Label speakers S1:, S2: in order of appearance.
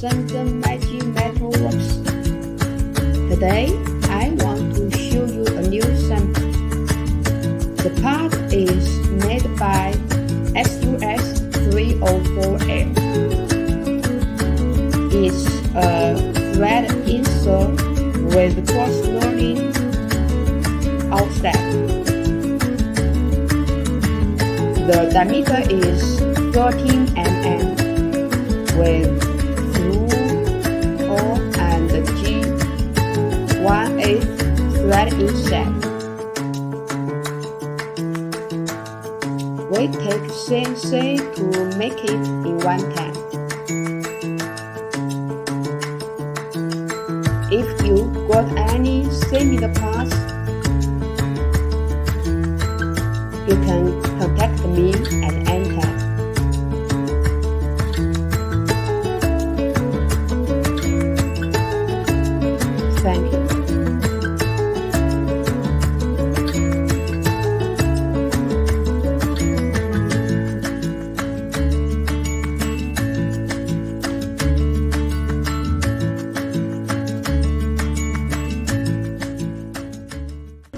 S1: present the Maijin metal works. Today, I want to show you a new sample. The part is made by SUS 304L. It's a thread insert with cross-rolling offset. The diameter is 13 mm with through hole and G1/8 thread inset. We take CNC to make it in one time. If you got any similar parts, you can contact me at